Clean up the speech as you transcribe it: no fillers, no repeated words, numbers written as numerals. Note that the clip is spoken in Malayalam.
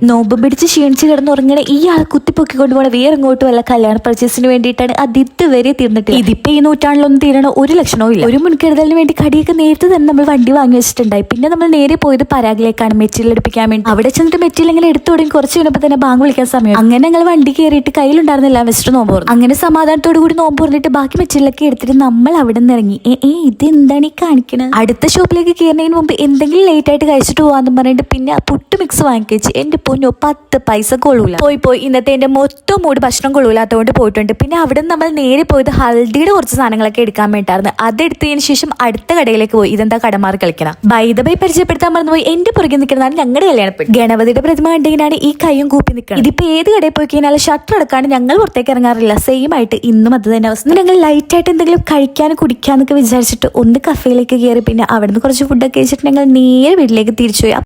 നോമ്പ് പിടിച്ച് ക്ഷീണിച്ച് കിടന്നുറങ്ങണ ഈ ആൾ കുത്തിപ്പൊക്കിക്കൊണ്ട് പോണ വേറെ ഇങ്ങോട്ട് വല്ല കല്യാണ പർച്ചേസിന് വേണ്ടിയിട്ടാണ് അത് ഇതുവരെ തീർന്നിട്ട്. ഇതിപ്പോ ഈ നൂറ്റാണ്ടിലൊന്നും തീരണ ഒരു ലക്ഷണവും ഇല്ല. ഒരു മുൻകരുതലിന് വേണ്ടി കടിയൊക്കെ നേരത്തെ തന്നെ നമ്മൾ വണ്ടി വാങ്ങി വെച്ചിട്ടുണ്ടായി. പിന്നെ നമ്മൾ നേരെ പോയത് പരാഗിലേക്കാണ് മെറ്റീരിയൽ എടുപ്പിക്കാൻ വേണ്ടി. അവിടെ ചെന്നിട്ട് മെറ്റീരിയൽ ഇങ്ങനെ എടുത്തു തുടങ്ങി കുറച്ച് കഴിഞ്ഞപ്പോൾ തന്നെ ബാങ്ക് വിളിക്കാൻ സമയം. അങ്ങനെ ഞങ്ങൾ വണ്ടി കയറിയിട്ട് കയ്യിലുണ്ടായിരുന്നില്ല വെച്ചിട്ട് നോമ്പ് തുറന്നു. അങ്ങനെ സമാധാനത്തോടു കൂടി നോമ്പ് തുറന്നിട്ട് ബാക്കി മെറ്റീരിയലൊക്കെ എടുത്തിട്ട് നമ്മൾ അവിടെ നിന്ന് ഇറങ്ങി. ഇത് എന്താണ് ഈ കാണിക്കണത്? അടുത്ത ഷോപ്പിലേക്ക് കയറുന്നതിന് മുമ്പ് എന്തെങ്കിലും ലേറ്റ് ആയിട്ട് കഴിച്ചിട്ട് പോവാന്ന് പറഞ്ഞിട്ട് പിന്നെ പുട്ട് മിക്സ് വാങ്ങിച്ചു. എന്റെ പൊന്നോ 10 പൈസ കൊള്ളൂല. പോയി ഇന്നത്തെ എന്റെ മൊത്തം മൂട് ഭക്ഷണം കൊള്ളൂലാത്തോണ്ട് പോയിട്ടുണ്ട്. പിന്നെ അവിടെ നമ്മൾ നേരെ പോയത് ഹൽദിയുടെ കുറച്ച് സാധനങ്ങളൊക്കെ എടുക്കാൻ വേണ്ടിട്ടായിരുന്നു. അതെടുത്തതിന് ശേഷം അടുത്ത കടയിലേക്ക് പോയി. ഇതെന്താ കടമാറി കളിക്കണം. ബൈ പരിചയപ്പെടുത്താൻ മറന്നുപോയി. എന്റെ പുറകെ നിൽക്കുന്നതാണ് ഞങ്ങളുടെ കല്യാണപ്പെട്ട്. ഗണപതിയുടെ പ്രതിമ കണ്ടെങ്കിലാണ് ഈ കൈയും കൂപ്പി നിൽക്കണം. ഇതിപ്പോ ഏത് കടയിൽ പോയി കഴിഞ്ഞാൽ ഷട്ടർ അടക്കാണ്ട് ഞങ്ങൾ പുറത്തേക്ക് ഇറങ്ങാറില്ല. സെയിം ആയിട്ട് ഇന്നും അത് തന്നെ അവസ്ഥ. ഞങ്ങൾ ലൈറ്റ് ആയിട്ട് എന്തെങ്കിലും കഴിക്കാനും കുടിക്കാന്നൊക്കെ വിചാരിച്ചിട്ട് ഒന്ന് കഫേയിലേക്ക് കയറി. പിന്നെ അവിടുന്ന് കുറച്ച് ഫുഡൊക്കെ കഴിച്ചിട്ട് ഞങ്ങൾ നേരെ വീട്ടിലേക്ക് തിരിച്ചുപോയി.